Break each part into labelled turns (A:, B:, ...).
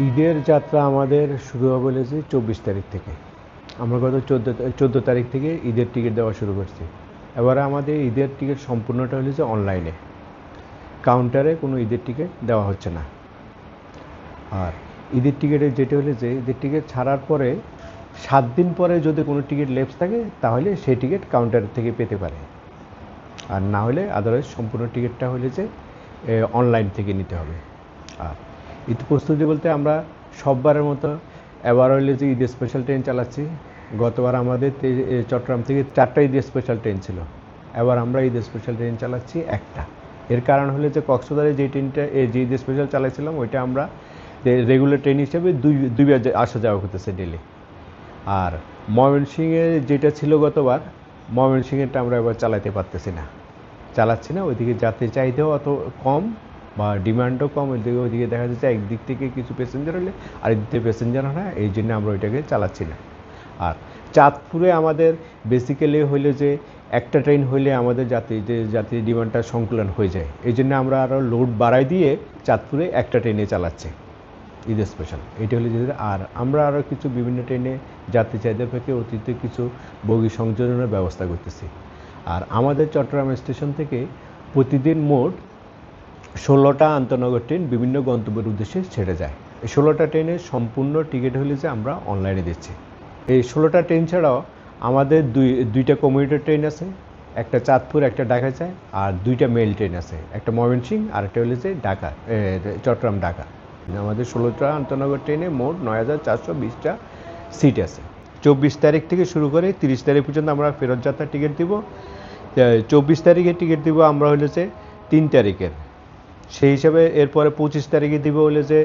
A: ঈদের যাত্রা আমাদের শুরু হবে বলেছি 24 তারিখ থেকে। আমরা গত 14 তারিখ থেকে ঈদের টিকিট দেওয়া শুরু করছি। এবারে আমাদের ঈদের টিকিট সম্পূর্ণটা হয়েছে অনলাইনে, কাউন্টারে কোনো ঈদের টিকিট দেওয়া হচ্ছে না। আর ঈদের টিকিটের যেটা হলে যে ঈদের টিকিট ছাড়ার পরে 7 দিন পরে যদি কোনো টিকিট লেপস থাকে তাহলে সেই টিকিট কাউন্টার থেকে পেতে পারে, আর না হলে আদারওয়াইজ সম্পূর্ণ টিকিটটা হলে যে অনলাইন থেকে নিতে হবে। আর ঈদ প্রস্তুতি বলতে আমরা সববারের মতো এবার হলে যে ঈদ স্পেশাল ট্রেন চালাচ্ছি। গতবার আমাদের চট্টগ্রাম থেকে 4টা ঈদ স্পেশাল ট্রেন ছিল, এবার আমরা ঈদ স্পেশাল ট্রেন চালাচ্ছি একটা। এর কারণ হলে যে কক্সবাজারে যে ট্রেনটা যে ঈদ স্পেশাল চালাচ্ছিলাম ওইটা আমরা রেগুলার ট্রেন হিসেবে দুইবার আসা যাওয়া করতেছে ডেলি। আর ময়মনসিংহে যেটা ছিল গতবার, ময়মনসিংহেরটা আমরা এবার চালাতে পারতেছি না, চালাচ্ছি না। ওইদিকে যাত্রী চাহিদাও অত কম বা ডিমান্ডও কম, ওইদিকে দেখা যাচ্ছে একদিক থেকে কিছু প্যাসেঞ্জার হলে আরেক দিক থেকে প্যাসেঞ্জার হয় না, এই জন্য আমরা ওইটাকে চালাচ্ছি না। আর চাঁদপুরে আমাদের বেসিক্যালি হইলে যে একটা ট্রেন হইলে আমাদের যাত্রী ডিমান্ডটা সংকুলন হয়ে যায়, এই জন্য আমরা আরও লোড বাড়াই দিয়ে চাঁদপুরে একটা ট্রেনে চালাচ্ছি ঈদ স্পেশাল। এটা হলে যে আর আমরা আরও কিছু বিভিন্ন ট্রেনে যাত্রী চাহিদার পক্ষে অতিরিক্ত কিছু বগি সংযোজনের ব্যবস্থা করতেছি। আর আমাদের চট্টগ্রাম স্টেশন থেকে প্রতিদিন মোট 16টা আন্তনগর ট্রেন বিভিন্ন গন্তব্যের উদ্দেশ্যে ছেড়ে যায়। এই 16টা ট্রেনের সম্পূর্ণ টিকিট হলে যে আমরা অনলাইনে দিচ্ছি। এই 16টা ট্রেন ছাড়াও আমাদের দুইটা কমিউটার ট্রেন আছে, একটা চাঁদপুর একটা ঢাকা যায়, আর 2টা মেল ট্রেন আছে, একটা ময়মনসিংহ আর একটা হলে যে ঢাকা চট্টগ্রাম ঢাকা। আমাদের 16টা আন্তনগর ট্রেনে মোট 9420টা সিট আছে। 24 তারিখ থেকে শুরু করে 30 তারিখ পর্যন্ত আমরা ফেরত যাত্রার টিকিট দিব। 24 তারিখের টিকিট দিব আমরা হলে যে 3 তারিখের, সেই হিসাবে এরপরে 25 তারিখে দিব হলে যে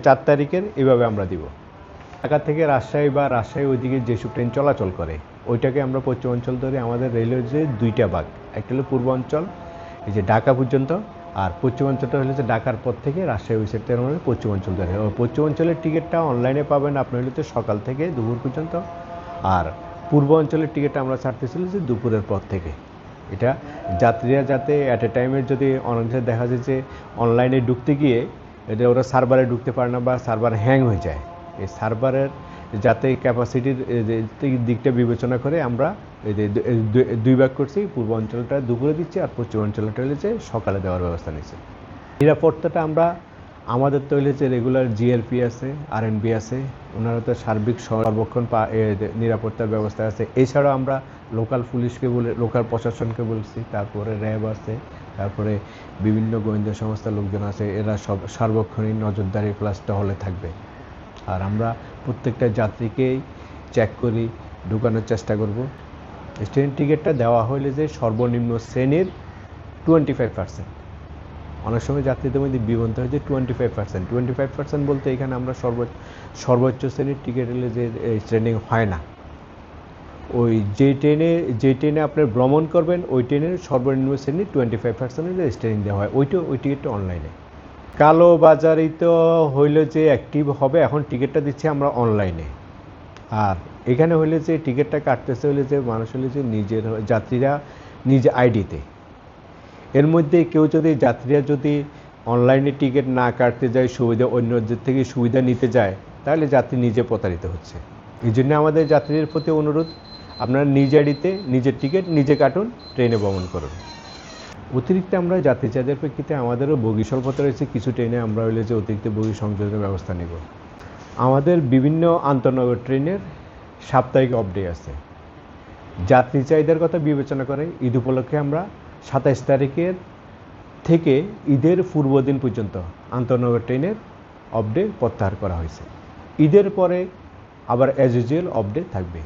A: 4 তারিখের, এইভাবে আমরা দিব। ঢাকা থেকে রাজশাহী বা রাজশাহী ওইদিকে যেসব ট্রেন চলাচল করে ওইটাকে আমরা পশ্চিমাঞ্চল ধরে আমাদের রেলের যে 2টা ভাগ, একটা হলো পূর্বাঞ্চল এই যে ঢাকা পর্যন্ত, আর পশ্চিমাঞ্চলটা হলে যে ঢাকার পর থেকে রাজশাহী ওই সাইড থেকে আমাদের পশ্চিমাঞ্চল ধরে। পশ্চিমাঞ্চলের টিকিটটা অনলাইনে পাবেন আপনার হলে তো সকাল থেকে দুপুর পর্যন্ত, আর পূর্বাঞ্চলের টিকিটটা আমরা ছাড়তেছিল যে দুপুরের পর থেকে। এটা যাত্রীরা যাতে অ্যাট এ টাইমের যদি অনেক দেখা যায় যে অনলাইনে ঢুকতে গিয়ে এটা ওরা সার্ভারে ঢুকতে পারে না বা সার্ভার হ্যাং হয়ে যায়, এই সার্ভারের যাতে ক্যাপাসিটির দিকটা বিবেচনা করে আমরা এই যে 2 ভাগ করছি, পূর্বাঞ্চলটা দুপুরে দিচ্ছি আর পশ্চিমাঞ্চলটা হলে যে সকালে দেওয়ার ব্যবস্থা নিচ্ছি। নিরাপত্তাটা আমরা আমাদের তো হলে যে রেগুলার জিএলপি আছে, আরএনবি আছে, ওনারা তো সার্বিক সর্বক্ষণ নিরাপত্তার ব্যবস্থা আছে। এছাড়াও আমরা লোকাল পুলিশকে লোকাল প্রশাসনকে বলছি, তারপরে র্যাব আছে, তারপরে বিভিন্ন গোয়েন্দা সংস্থার লোকজন আছে, এরা সব সার্বক্ষণিক নজরদারি প্লাস টহলে থাকবে। আর আমরা প্রত্যেকটা যাত্রীকেই চেক করি, ঢুকানোর চেষ্টা করব। ট্রেন টিকিটটা দেওয়া হলে যে সর্বনিম্ন শ্রেণীর 25%। অনেক সময় যাত্রীদের মধ্যে বিভ্রান্ত হয় যে 25% বলতে এখানে আমরা সর্বোচ্চ শ্রেণীর টিকিট হলে যে ট্রেনিং হয় না। ওই যে ট্রেনে আপনি ভ্রমণ করবেন ওই ট্রেনের সর্বনিম্ন শ্রেণীর 25% ট্রেনিং দেওয়া হয়, ওই টিকিটটা অনলাইনে। কালো বাজারিত হইলে যে অ্যাক্টিভ হবে, এখন টিকিটটা দিচ্ছি আমরা অনলাইনে। আর এখানে হইলে যে টিকিটটা কাটতেছে হলে যে মানুষ হলে যে যাত্রীরা নিজে আইডিতে, এর মধ্যে কেউ যদি যাত্রীরা যদি অনলাইনে টিকিট না কাটতে যায়, সুবিধা অন্যদের থেকে সুবিধা নিতে যায়, তাহলে যাত্রী নিজে প্রতারিত হচ্ছে। এই জন্য আমাদের যাত্রীদের প্রতি অনুরোধ, আপনারা নিজ আইডিতে নিজের টিকিট নিজে কাটুন, ট্রেনে ভ্রমণ করুন। অতিরিক্ত আমরা যাত্রী চাহিদার প্রেক্ষিতে আমাদেরও বগি স্বল্পতা রয়েছে, কিছু ট্রেনে আমরা হইলে যে অতিরিক্ত বগি সংযোজনের ব্যবস্থা নেব। আমাদের বিভিন্ন আন্তনগর ট্রেনের সাপ্তাহিক অফ ডে আছে। যাত্রী চাহিদার কথা বিবেচনা করে ঈদ উপলক্ষে আমরা 27 তারিখের থেকে ঈদের পূর্বদিন পর্যন্ত আন্তনগর ট্রেনের অফ ডে প্রত্যাহার করা হয়েছে। ঈদের পরে আবার অ্যাজ ইউজুয়াল অফ ডে থাকবে।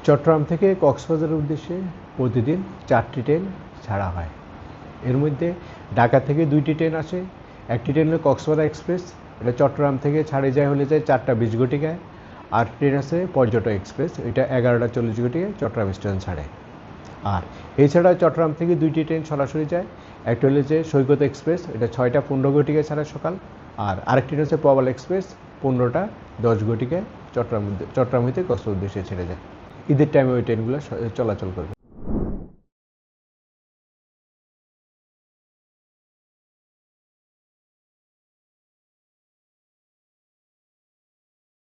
A: চট্টগ্রাম থেকে কক্সবাজারের উদ্দেশ্যে প্রতিদিন 4টি ট্রেন ছাড়া হয়। এর মধ্যে ঢাকা থেকে 2টি ট্রেন আসে, একটি ট্রেন হলো কক্সবাজার এক্সপ্রেস, এটা চট্টগ্রাম থেকে ছাড়ে যায় হলে যায় 4টা 20 ঘটিকায়। আর ট্রেন আছে পর্যটক এক্সপ্রেস, এটা 11টা 40 ঘটিকায় চট্টগ্রাম স্টেশন ছাড়ে। আর এছাড়া চট্টগ্রাম থেকে 2টি ট্রেন সরাসরি যায়, একটা হলে যে সৈকত এক্সপ্রেস, এটা 6টা 15 ঘটিকায় ছাড়ে সকাল, আর আরেকটি হচ্ছে প্রবাল এক্সপ্রেস 15টা 10 ঘটিকায় চট্টগ্রাম হইতে কক্সবাজার উদ্দেশ্যে ছেড়ে যায়। ঈদের টাইমে ওই ট্রেনগুলো চলাচল করবে।